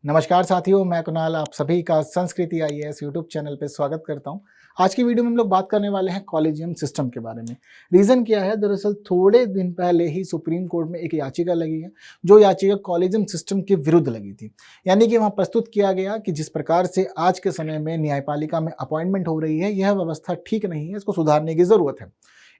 नमस्कार साथियों, मैं कुणाल आप सभी का संस्कृति आईएएस यूट्यूब चैनल पे स्वागत करता हूं। आज की वीडियो में हम लोग बात करने वाले हैं कॉलेजियम सिस्टम के बारे में। रीज़न क्या है, दरअसल थोड़े दिन पहले ही सुप्रीम कोर्ट में एक याचिका लगी है, जो याचिका कॉलेजियम सिस्टम के विरुद्ध लगी थी। यानी कि वहाँ प्रस्तुत किया गया कि जिस प्रकार से आज के समय में न्यायपालिका में अपॉइंटमेंट हो रही है, यह व्यवस्था ठीक नहीं है, इसको सुधारने की ज़रूरत है।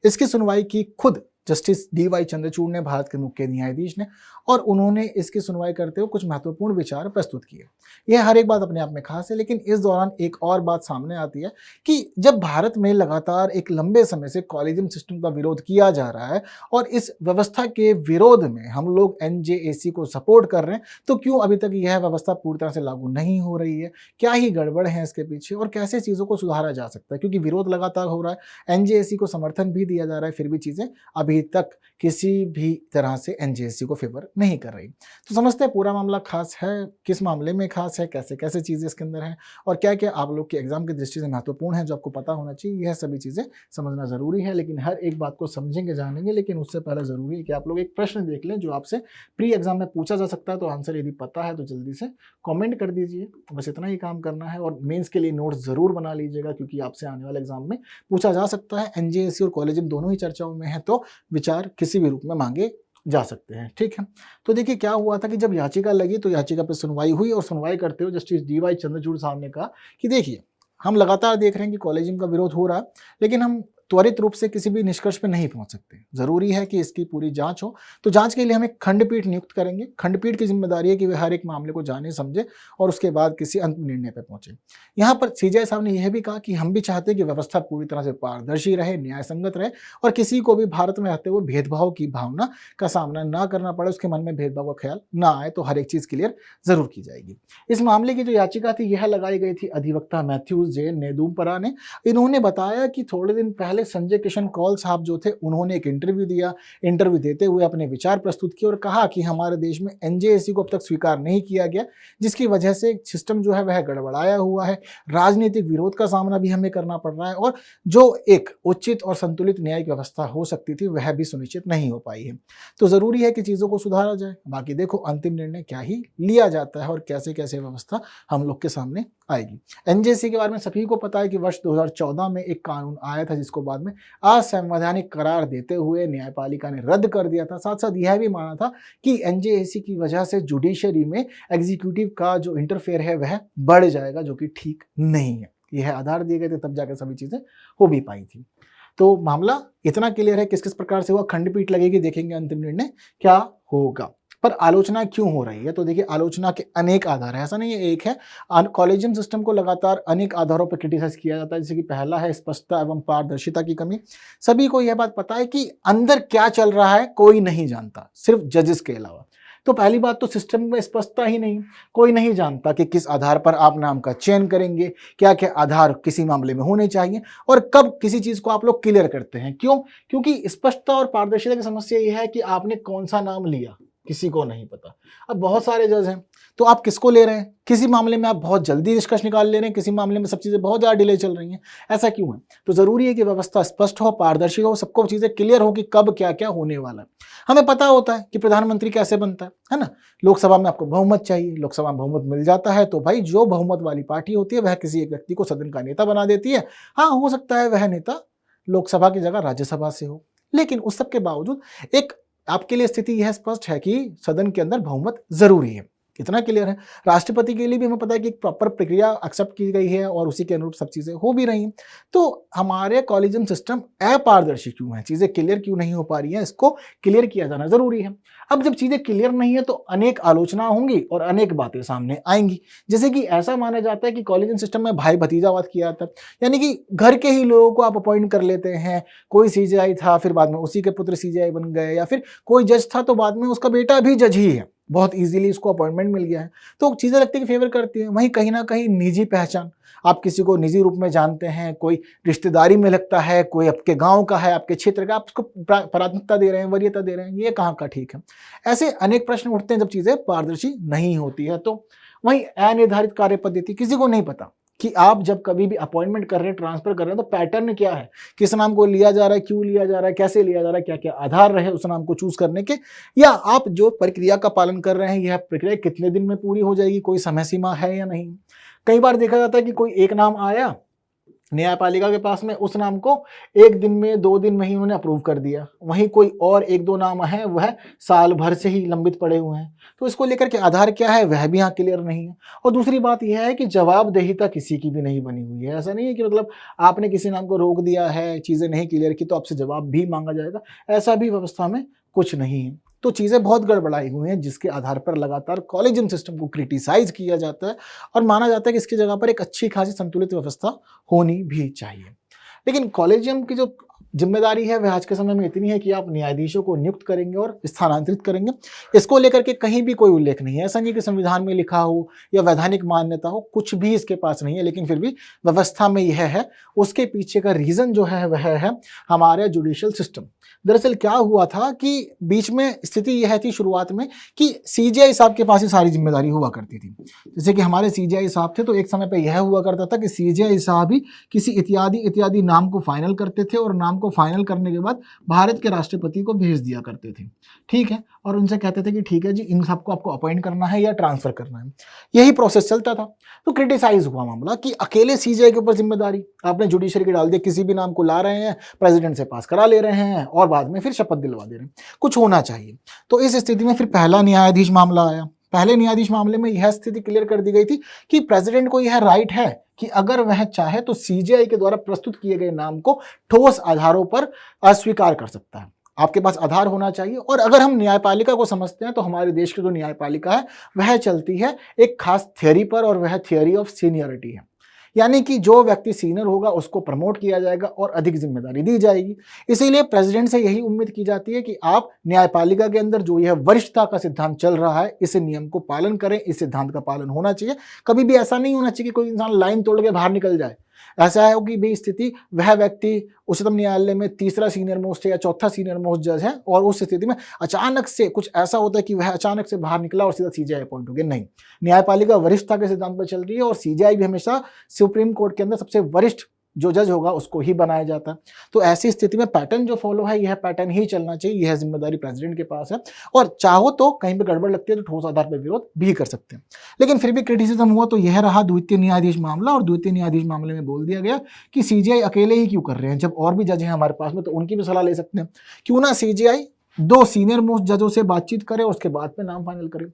इसकी सुनवाई की खुद जस्टिस डी.वाई. चंद्रचूड़ ने, भारत के मुख्य न्यायाधीश ने, और उन्होंने इसकी सुनवाई करते हुए कुछ महत्वपूर्ण विचार प्रस्तुत किए। यह हर एक बात अपने आप में खास है, लेकिन इस दौरान एक और बात सामने आती है कि जब भारत में लगातार एक लंबे समय से कॉलेजियम सिस्टम का विरोध किया जा रहा है और इस व्यवस्था के विरोध में हम लोग एनजेएसी को सपोर्ट कर रहे हैं, तो क्यों अभी तक यह व्यवस्था पूरी तरह से लागू नहीं हो रही है? क्या ही गड़बड़ है इसके पीछे और कैसे चीज़ों को सुधारा जा सकता है? क्योंकि विरोध लगातार हो रहा है, एनजेएसी को समर्थन भी दिया जा रहा है, फिर भी चीज़ें अभी तक किसी भी तरह से एनजेएसी को फेवर नहीं कर रही। तो समझते हैं पूरा मामला खास है, किस मामले में खास है, कैसे कैसे चीज़ें इसके अंदर हैं और क्या क्या आप लोग के एग्जाम की दृष्टि से महत्वपूर्ण है जो आपको पता होना चाहिए। यह सभी चीज़ें समझना ज़रूरी है, लेकिन हर एक बात को समझेंगे जानेंगे, लेकिन उससे पहले ज़रूरी है कि आप लोग एक प्रश्न देख लें जो आपसे प्री एग्जाम में पूछा जा सकता है। तो आंसर यदि पता है तो जल्दी से कॉमेंट कर दीजिए, बस इतना ही काम करना है। और मेन्स के लिए नोट्स ज़रूर बना लीजिएगा, क्योंकि आपसे आने वाले एग्जाम में पूछा जा सकता है। एनजेएसी और कॉलेजियम दोनों ही चर्चाओं में है, तो विचार किसी भी रूप में मांगे जा सकते हैं। ठीक है, तो देखिए क्या हुआ था कि जब याचिका लगी तो याचिका पर सुनवाई हुई और सुनवाई करते हुए जस्टिस डी.वाई. चंद्रचूड़ साहब ने कहा कि देखिए, हम लगातार देख रहे हैं कि कॉलेजियम का विरोध हो रहा है, लेकिन हम त्वरित रूप से किसी भी निष्कर्ष पर नहीं पहुंच सकते। जरूरी है कि इसकी पूरी जांच हो, तो जांच के लिए हम एक खंडपीठ नियुक्त करेंगे। खंडपीठ की जिम्मेदारी है कि वह हर एक मामले को जाने समझे और उसके बाद किसी अंतिम निर्णय पर पहुंचे। यहाँ पर सीजेआई साहब ने यह भी कहा कि हम भी चाहते हैं कि व्यवस्था पूरी तरह से पारदर्शी रहे, न्याय संगत रहे और किसी को भी भारत में रहते हुए भेदभाव की भावना का सामना ना करना पड़े, उसके मन में भेदभाव का ख्याल ना आए, तो हर एक चीज क्लियर जरूर की जाएगी। इस मामले की जो याचिका थी यह लगाई गई थी अधिवक्ता मैथ्यूज जे नेदुमपरा ने। इन्होंने बताया कि थोड़े दिन पहले संजय किशन कौल साहब जो थे, उन्होंने एक इंटरव्यू दिया। इंटरव्यू देते हुए अपने विचार प्रस्तुत किए और कहा कि हमारे देश में एनजेएसी को अब तक स्वीकार नहीं किया गया, जिसकी वजह से सिस्टम जो है वह गड़बड़ाया हुआ है। राजनीतिक विरोध का सामना भी हमें करना पड़ रहा है और जो एक उचित और संतुलित न्यायिक व्यवस्था हो सकती थी वह भी सुनिश्चित नहीं हो पाई है। तो जरूरी है कि चीजों को सुधारा जाए। बाकी देखो अंतिम निर्णय क्या ही लिया जाता है और कैसे कैसे व्यवस्था हम लोग के सामने आएगी। एनजेएसी के बारे में सभी को पता है कि वर्ष 2014 में एक कानून आया था, जिसको बाद में असंवैधानिक करार देते हुए न्यायपालिका ने रद्द कर दिया था। साथ साथ यह भी माना था कि एनजेएसी की वजह से जुडिशरी में एग्जीक्यूटिव का जो इंटरफेयर है वह बढ़ जाएगा, जो कि ठीक नहीं है। यह आधार दिए गए थे, तब जाकर सभी चीजें हो भी पाई थी। तो मामला इतना क्लियर है, किस किस प्रकार से हुआ, खंडपीठ लगेगी, देखेंगे अंतिम निर्णय क्या होगा। पर आलोचना क्यों हो रही है, तो देखिए आलोचना के अनेक आधार है, ऐसा नहीं है एक है। कॉलेजियम सिस्टम को लगातार अनेक आधारों पर क्रिटिसाइज किया जाता है, जैसे कि पहला है स्पष्टता एवं पारदर्शिता की कमी। सभी को यह बात पता है कि अंदर क्या चल रहा है कोई नहीं जानता, सिर्फ जजेस के अलावा। तो पहली बात तो सिस्टम में स्पष्टता ही नहीं, कोई नहीं जानता कि किस आधार पर आप नाम का चयन करेंगे, क्या क्या आधार किसी मामले में होने चाहिए और कब किसी चीज को आप लोग क्लियर करते हैं। क्यों? क्योंकि स्पष्टता और पारदर्शिता की समस्या यह है कि आपने कौन सा नाम लिया किसी को नहीं पता। अब बहुत सारे जज हैं, तो आप किसको ले रहे हैं? किसी मामले में आप बहुत जल्दी निष्कर्ष निकाल ले रहे हैं, किसी मामले में सब चीजें बहुत ज्यादा डिले चल रही हैं। ऐसा क्यों है? तो जरूरी है कि व्यवस्था स्पष्ट हो, पारदर्शी हो, सबको चीजें क्लियर हो कि कब क्या क्या होने वाला है। हमें पता होता है कि प्रधानमंत्री कैसे बनता है ना। लोकसभा में आपको बहुमत चाहिए, लोकसभा में बहुमत मिल जाता है तो भाई जो बहुमत वाली पार्टी होती है वह किसी एक व्यक्ति को सदन का नेता बना देती है। हाँ, हो सकता है वह नेता लोकसभा की जगह राज्यसभा से हो, लेकिन उस सब के बावजूद एक आपके लिए स्थिति यह स्पष्ट है कि सदन के अंदर बहुमत जरूरी है, इतना क्लियर है। राष्ट्रपति के लिए भी हमें पता है कि एक प्रॉपर प्रक्रिया एक्सेप्ट की गई है और उसी के अनुरूप सब चीजें हो भी रही हैं। तो हमारे कॉलेजियम सिस्टम अपारदर्शी क्यों है, चीजें क्लियर क्यों नहीं हो पा रही हैं, इसको क्लियर किया जाना जरूरी है। अब जब चीजें क्लियर नहीं है तो अनेक आलोचना होंगी और अनेक बातें सामने आएंगी। जैसे कि ऐसा माना जाता है कि कॉलेजियम सिस्टम में भाई भतीजावाद किया जाता है, यानी कि घर के ही लोगों को आप अपॉइंट कर लेते हैं। कोई सीजेआई था, फिर बाद में उसी के पुत्र सीजेआई बन गए, या फिर कोई जज था तो बाद में उसका बेटा भी जज ही है, बहुत इजीली इसको अपॉइंटमेंट मिल गया है। तो चीजें लगती है कि फेवर करती है। वहीं कहीं ना कहीं निजी पहचान, आप किसी को निजी रूप में जानते हैं, कोई रिश्तेदारी में लगता है, कोई आपके गांव का है, आपके क्षेत्र का, आप उसको प्राथमिकता दे रहे हैं, वरीयता दे रहे हैं, ये कहाँ का ठीक है। ऐसे अनेक प्रश्न उठते हैं जब चीजें पारदर्शी नहीं होती है। तो वहीं अनिर्धारित कार्य पद्धति, किसी को नहीं पता कि आप जब कभी भी अपॉइंटमेंट कर रहे हैं, ट्रांसफर कर रहे हैं, तो पैटर्न क्या है, किस नाम को लिया जा रहा है, क्यों लिया जा रहा है, कैसे लिया जा रहा है, क्या क्या आधार रहे उस नाम को चूज करने के, या आप जो प्रक्रिया का पालन कर रहे हैं यह प्रक्रिया कितने दिन में पूरी हो जाएगी, कोई समय सीमा है या नहीं। कई बार देखा जाता है कि कोई एक नाम आया न्यायपालिका के पास में, उस नाम को 1 दिन में 2 दिन में ही उन्होंने अप्रूव कर दिया, वहीं कोई और 1-2 नाम है वह साल भर से ही लंबित पड़े हुए हैं। तो इसको लेकर के आधार क्या है वह भी यहाँ क्लियर नहीं है। और दूसरी बात यह है कि जवाबदेहिता किसी की भी नहीं बनी हुई है। ऐसा नहीं है कि मतलब आपने किसी नाम को रोक दिया है, चीज़ें नहीं क्लियर की तो आपसे जवाब भी मांगा जाएगा, ऐसा भी व्यवस्था में कुछ नहीं है। तो चीज़ें बहुत गड़बड़ाई हुई हैं, जिसके आधार पर लगातार कॉलेजियम सिस्टम को क्रिटिसाइज किया जाता है और माना जाता है कि इसकी जगह पर एक अच्छी खासी संतुलित व्यवस्था होनी भी चाहिए। लेकिन कॉलेजियम की जो जिम्मेदारी है वह आज के समय में इतनी है कि आप न्यायाधीशों को नियुक्त करेंगे और स्थानांतरित करेंगे, इसको लेकर के कहीं भी कोई उल्लेख नहीं है। ऐसा नहीं कि संविधान में लिखा हो या वैधानिक मान्यता हो, कुछ भी इसके पास नहीं है, लेकिन फिर भी व्यवस्था में यह है। उसके पीछे का रीजन जो है वह है हमारे जुडिशियल सिस्टम। दरअसल क्या हुआ था कि बीच में स्थिति यह थी शुरुआत में कि सीजेआई साहब के पास ही सारी जिम्मेदारी हुआ करती थी। जैसे कि हमारे सीजेआई साहब थे तो एक समय पर यह हुआ करता था कि सीजेआई साहब ही किसी इत्यादि नाम को फाइनल करते थे और नाम को फाइनल करने के बाद भारत के राष्ट्रपति को भेज दिया करते थे, ठीक है, और उनसे कहते थे कि ठीक है जी, इन सबको आपको अपॉइंट करना है या ट्रांसफर करना है। यही प्रोसेस चलता था। तो क्रिटिसाइज हुआ मामला कि अकेले सीजेआई के ऊपर जिम्मेदारी, आपने जुडिशरी की डाल दी, किसी भी नाम को ला रहे हैं, प्रेसिडेंट से पास करा ले रहे हैं और बाद में फिर शपथ दिलवा दे रहे हैं। कुछ होना चाहिए। तो इस स्थिति में फिर पहला न्यायाधीश मामला आया। पहले न्यायाधीश मामले में यह स्थिति क्लियर कर दी गई थी कि प्रेसिडेंट को यह राइट है कि अगर वह चाहे तो सीजेआई के द्वारा प्रस्तुत किए गए नाम को ठोस आधारों पर अस्वीकार कर सकता है। आपके पास आधार होना चाहिए। और अगर हम न्यायपालिका को समझते हैं तो हमारे देश की जो न्यायपालिका है वह चलती है एक खास थियोरी पर, और वह थियोरी ऑफ सीनियरिटी है। यानी कि जो व्यक्ति सीनियर होगा उसको प्रमोट किया जाएगा और अधिक जिम्मेदारी दी जाएगी। इसीलिए प्रेसिडेंट से यही उम्मीद की जाती है कि आप न्यायपालिका के अंदर जो यह वरिष्ठता का सिद्धांत चल रहा है इस नियम को पालन करें, इस सिद्धांत का पालन होना चाहिए। कभी भी ऐसा नहीं होना चाहिए कि कोई इंसान लाइन तोड़ के बाहर निकल जाए। ऐसा है कि भी स्थिति वह व्यक्ति उच्चतम न्यायालय में तीसरा सीनियर मोस्ट है या चौथा सीनियर मोस्ट जज है और उस स्थिति में अचानक से कुछ ऐसा होता है कि वह अचानक से बाहर निकला और सीधा सीजेआई अपॉइंट हो गया। नहीं, न्यायपालिका वरिष्ठता के सिद्धांत पर चल रही है और सीजेआई भी हमेशा सुप्रीम कोर्ट के अंदर सबसे वरिष्ठ जो जज होगा उसको ही बनाया जाता है। तो ऐसी स्थिति में पैटर्न जो फॉलो है यह पैटर्न ही चलना चाहिए। यह जिम्मेदारी प्रेसिडेंट के पास है और चाहो तो कहीं पे गड़बड़ लगती है तो ठोस आधार पर विरोध भी कर सकते हैं। लेकिन फिर भी क्रिटिसिज्म हुआ तो यह रहा द्वितीय न्यायाधीश मामला। और द्वितीय न्यायाधीश मामले में बोल दिया गया कि सीजेआई अकेले ही क्यों कर रहे हैं, जब और भी जज हैं हमारे पास में तो उनकी भी सलाह ले सकते हैं। क्यों ना सीजेआई 2 सीनियर मोस्ट जजों से बातचीत करे और उसके बाद में नाम फाइनल करे।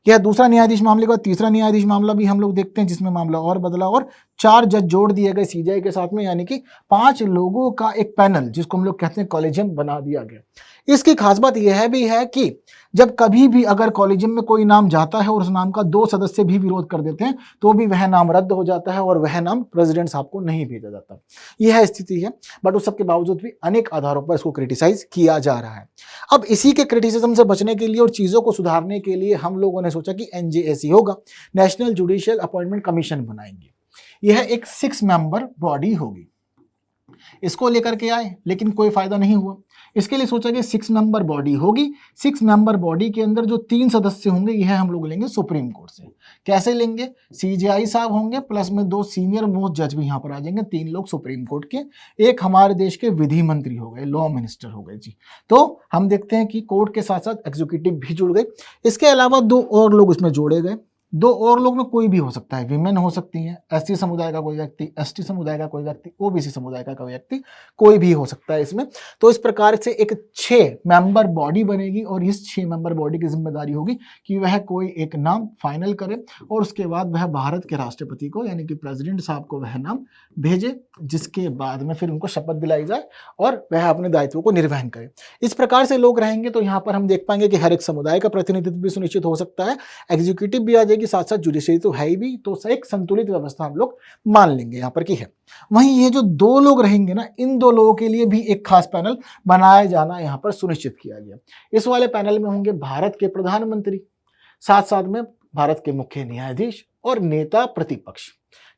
यह दूसरा न्यायाधीश मामले के बाद तीसरा न्यायाधीश मामला भी हम लोग देखते हैं जिसमें मामला और बदला और 4 जज जोड़ दिए गए सीजेआई के साथ में, यानी कि 5 लोगों का एक पैनल जिसको हम लोग कहते हैं कॉलेजियम बना दिया गया। इसकी खास बात यह भी है कि जब कभी भी अगर कॉलेजियम में कोई नाम जाता है और उस नाम का 2 सदस्य भी विरोध कर देते हैं तो भी वह नाम रद्द हो जाता है और वह नाम प्रेसिडेंट साहब को नहीं भेजा जाता। यह स्थिति है, बट उस सबके बावजूद भी अनेक आधारों पर इसको क्रिटिसाइज किया जा रहा है। अब इसी के क्रिटिसिज्म से बचने के लिए और चीज़ों को सुधारने के लिए हम लोगों ने सोचा कि एनजेएसी होगा, नेशनल जुडिशियल अपॉइंटमेंट कमीशन बनाएंगे। यह एक 6 मेंबर बॉडी होगी। इसको लेकर के आए लेकिन कोई फायदा नहीं हुआ। इसके लिए सोचा कि 6 मेंबर बॉडी होगी। 6 मेंबर बॉडी के अंदर जो 3 सदस्य होंगे यह हम लोग लेंगे सुप्रीम कोर्ट से। कैसे लेंगे? सीजेआई साहब होंगे प्लस में 2 सीनियर मोस्ट जज भी यहाँ पर आ जाएंगे, 3 लोग सुप्रीम कोर्ट के, एक हमारे देश के विधि मंत्री हो गए, लॉ मिनिस्टर हो गए जी। तो हम देखते हैं कि कोर्ट के साथ साथ एग्जीक्यूटिव भी जुड़ गए। इसके अलावा 2 और लोग इसमें जोड़े गए। 2 और लोग में कोई भी हो सकता है, विमेन हो सकती हैं, एससी समुदाय का कोई व्यक्ति, एसटी समुदाय का कोई व्यक्ति, ओबीसी समुदाय का कोई व्यक्ति, कोई भी हो सकता है इसमें। तो इस प्रकार से एक 6 मेंबर बॉडी बनेगी और इस 6 मेंबर बॉडी की जिम्मेदारी होगी कि वह कोई एक नाम फाइनल करे और उसके बाद वह भारत के राष्ट्रपति को यानी कि प्रेसिडेंट साहब को वह नाम भेजे, जिसके बाद में फिर उनको शपथ दिलाई जाए और वह अपने दायित्वों को निर्वहन करे। इस प्रकार से लोग रहेंगे तो यहाँ पर हम देख पाएंगे कि हर एक समुदाय का प्रतिनिधित्व भी सुनिश्चित हो सकता है, एग्जीक्यूटिव भी आ जाएगी, साथ साथ जुडिशरी तो है ही भी। तो एक संतुलित व्यवस्था हम लोग मान लेंगे यहाँ पर की है। वहीं ये जो 2 लोग रहेंगे ना, इन 2 लोगों के लिए भी एक खास पैनल बनाया जाना यहाँ पर सुनिश्चित किया गया। इस वाले पैनल में होंगे भारत के प्रधानमंत्री, साथ साथ में भारत के मुख्य न्यायाधीश और नेता प्रतिपक्ष।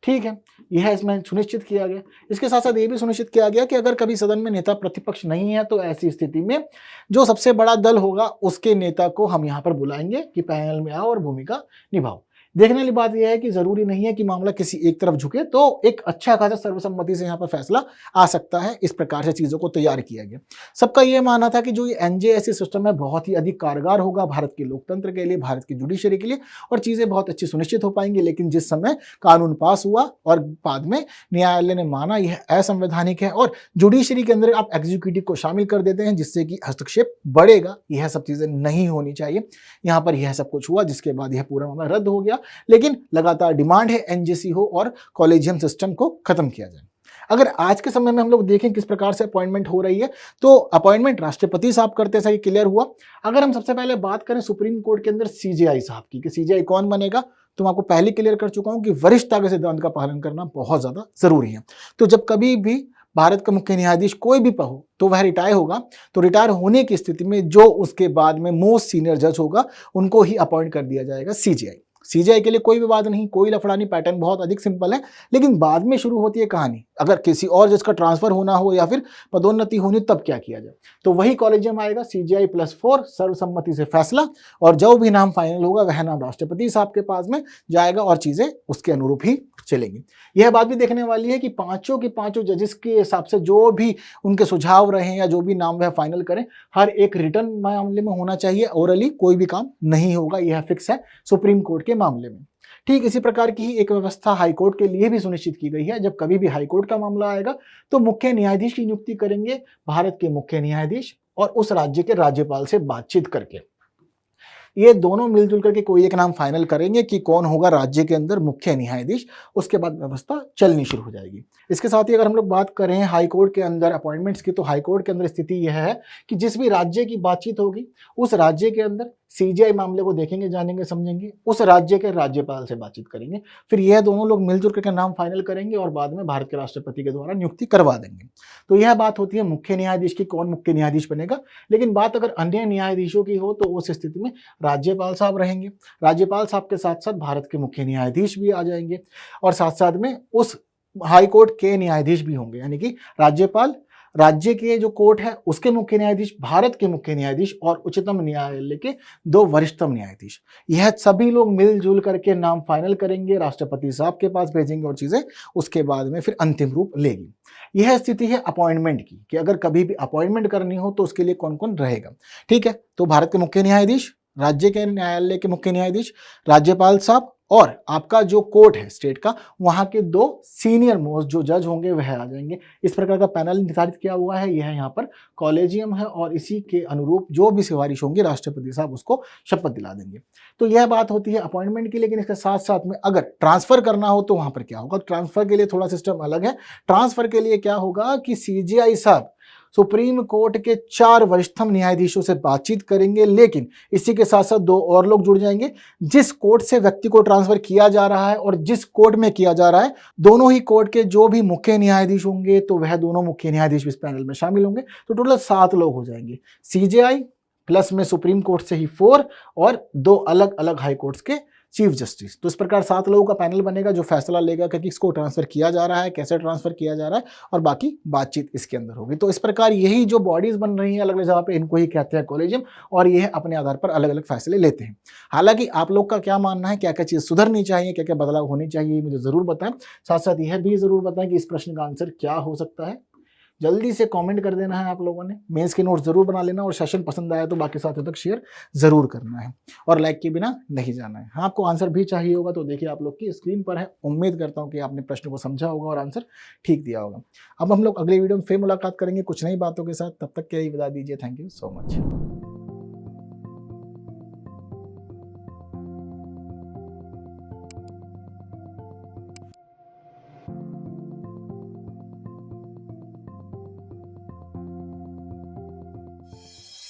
ठीक है, यह इसमें सुनिश्चित किया गया। इसके साथ साथ ये भी सुनिश्चित किया गया कि अगर कभी सदन में नेता प्रतिपक्ष नहीं है तो ऐसी स्थिति में जो सबसे बड़ा दल होगा उसके नेता को हम यहाँ पर बुलाएंगे कि पैनल में आओ और भूमिका निभाओ। देखने वाली बात यह है कि जरूरी नहीं है कि मामला किसी एक तरफ झुके, तो एक अच्छा खासा सर्वसम्मति से यहाँ पर फैसला आ सकता है। इस प्रकार से चीजों को तैयार किया गया। सबका यह मानना था कि जो ये एनजेएससी सिस्टम है बहुत ही अधिक कारगर होगा भारत के लोकतंत्र के लिए, भारत की जुडिशरी के लिए, और चीजें बहुत अच्छी सुनिश्चित हो पाएंगी। लेकिन जिस समय कानून पास हुआ और बाद में न्यायालय ने माना यह असंवैधानिक है और जुडिशरी के अंदर आप एग्जीक्यूटिव को शामिल कर देते हैं जिससे कि हस्तक्षेप बढ़ेगा, यह सब चीजें नहीं होनी चाहिए। यहाँ पर यह सब कुछ हुआ जिसके बाद यह पूरा मामला रद्द हो गया। लेकिन लगातार डिमांड है एनजेसी हो और कॉलेजियम सिस्टम को खत्म किया जाए। अगर आज के समय में हम लोग देखें किस प्रकार से अपॉइंटमेंट हो रही है, तो अपॉइंटमेंट राष्ट्रपति साहब करते हैं, क्लियर हुआ। अगर हम सबसे पहले बात करें सुप्रीम कोर्ट के अंदर सीजेआई साहब की, कि सीजेआई कौन बनेगा, तो मैं आपको पहले क्लियर कर चुका हूं कि वरिष्ठता के सिद्धांत का पालन करना बहुत ज्यादा जरूरी है। तो जब कभी भी भारत का मुख्य न्यायाधीश कोई भी हो तो वह रिटायर होगा, तो रिटायर होने की स्थिति में जो उसके बाद में मोस्ट सीनियर जज होगा उनको ही अपॉइंट कर दिया जाएगा सीजेआई। सीजेआई के लिए कोई विवाद नहीं, कोई लफड़ा नहीं, पैटर्न बहुत अधिक सिंपल है। लेकिन बाद में शुरू होती है कहानी, अगर किसी और जज का ट्रांसफर होना हो या फिर पदोन्नति होनी, तब क्या किया जाए। तो वही कॉलेजियम आएगा, सीजेआई +4 सर्वसम्मति से फैसला, और जो भी नाम फाइनल होगा वह नाम राष्ट्रपति साहब के पास में जाएगा और चीजें उसके अनुरूप ही चलेंगी। यह बात भी देखने वाली है कि पांचों के पांचों जजेस के हिसाब से जो भी उनके सुझाव रहे या जो भी नाम वह फाइनल करें, हर एक रिटर्न मामले में होना चाहिए, ओरली कोई भी काम नहीं होगा, यह फिक्स है सुप्रीम कोर्ट के मामले में। ठीक इसी प्रकार की ही एक व्यवस्था हाईकोर्ट के लिए भी सुनिश्चित की गई है। जब कभी भी हाईकोर्ट का मामला आएगा तो मुख्य न्यायाधीश की नियुक्ति करेंगे भारत के मुख्य न्यायाधीश और उस राज्य के राज्यपाल से बातचीत करके। ये दोनों मिलजुल करके कोई एक नाम फाइनल करेंगे कि कौन होगा राज्य के अंदर मुख्य न्यायाधीश, उसके बाद व्यवस्था चलनी शुरू हो जाएगी। इसके साथ ही अगर हम लोग बात करें हाईकोर्ट के अंदर अपॉइंटमेंट्स की, तो हाईकोर्ट के अंदर स्थिति यह है कि जिस भी राज्य की बातचीत होगी उस राज्य के अंदर सीजेआई मामले को देखेंगे, जानेंगे, समझेंगे, उस राज्य के राज्यपाल से बातचीत करेंगे, फिर यह दोनों लोग मिलजुल करके नाम फाइनल करेंगे और बाद में भारत के राष्ट्रपति के द्वारा नियुक्ति करवा देंगे। तो यह बात होती है मुख्य न्यायाधीश की, कौन मुख्य न्यायाधीश बनेगा। लेकिन बात अगर अन्य न्यायाधीशों की हो तो उस स्थिति में राज्यपाल साहब रहेंगे। राज्यपाल साहब के साथ साथ भारत के मुख्य न्यायाधीश भी आ जाएंगे और साथ साथ में उस हाईकोर्ट के न्यायाधीश भी होंगे, यानी कि राज्यपाल, राज्य के जो कोर्ट है उसके मुख्य न्यायाधीश, भारत के मुख्य न्यायाधीश और उच्चतम न्यायालय के 2 वरिष्ठतम न्यायाधीश। यह सभी लोग मिलजुल करके नाम फाइनल करेंगे, राष्ट्रपति साहब के पास भेजेंगे और चीजें उसके बाद में फिर अंतिम रूप लेगी। यह स्थिति है अपॉइंटमेंट की, कि अगर कभी भी अपॉइंटमेंट करनी हो तो उसके लिए कौन कौन रहेगा। ठीक है, तो भारत के मुख्य न्यायाधीश, राज्य के न्यायालय के मुख्य न्यायाधीश, राज्यपाल साहब और आपका जो कोर्ट है स्टेट का, वहां के 2 सीनियर मोस्ट जो जज होंगे वह आ जाएंगे। इस प्रकार का पैनल निर्धारित किया हुआ है, यह यहाँ पर कॉलेजियम है और इसी के अनुरूप जो भी सिफारिश होंगी राष्ट्रपति साहब उसको शपथ दिला देंगे। तो यह बात होती है अपॉइंटमेंट की। लेकिन इसके साथ साथ में अगर ट्रांसफर करना हो तो वहां पर क्या होगा, ट्रांसफर के लिए थोड़ा सिस्टम अलग है। ट्रांसफर के लिए क्या होगा कि सीजेआई साहब सुप्रीम कोर्ट के 4 वरिष्ठतम न्यायाधीशों से बातचीत करेंगे, लेकिन इसी के साथ साथ 2 और लोग जुड़ जाएंगे। जिस कोर्ट से व्यक्ति को ट्रांसफर किया जा रहा है और जिस कोर्ट में किया जा रहा है, दोनों ही कोर्ट के जो भी मुख्य न्यायाधीश होंगे तो वह दोनों मुख्य न्यायाधीश इस पैनल में शामिल होंगे। तो टोटल 7 लोग हो जाएंगे, सीजेआई प्लस में सुप्रीम कोर्ट से ही 4 और 2 अलग अलग हाई कोर्ट्स के चीफ जस्टिस। तो इस प्रकार 7 लोगों का पैनल बनेगा जो फैसला लेगा कि किसको ट्रांसफर किया जा रहा है, कैसे ट्रांसफर किया जा रहा है, और बाकी बातचीत इसके अंदर होगी। तो इस प्रकार यही जो बॉडीज बन रही हैं अलग अलग जगह पे, इनको ही कहते हैं कॉलेजियम, और ये अपने आधार पर अलग अलग फैसले लेते हैं। हालांकि आप लोग का क्या मानना है, क्या क्या चीज सुधरनी चाहिए, क्या क्या बदलाव होनी चाहिए, मुझे जरूर बताएं। साथ साथ यह भी जरूर बताएं कि इस प्रश्न का आंसर क्या हो सकता है। जल्दी से कमेंट कर देना है आप लोगों ने, मेंस के नोट जरूर बना लेना, और सेशन पसंद आया तो बाकी साथियों तक शेयर जरूर करना है, और लाइक के बिना नहीं जाना है। हाँ, आपको आंसर भी चाहिए होगा तो देखिए आप लोग की स्क्रीन पर है। उम्मीद करता हूँ कि आपने प्रश्न को समझा होगा और आंसर ठीक दिया होगा। अब हम लोग अगले वीडियो में फिर मुलाकात करेंगे कुछ नई बातों के साथ। तब तक के लिए विदा दीजिए। Thank you so much.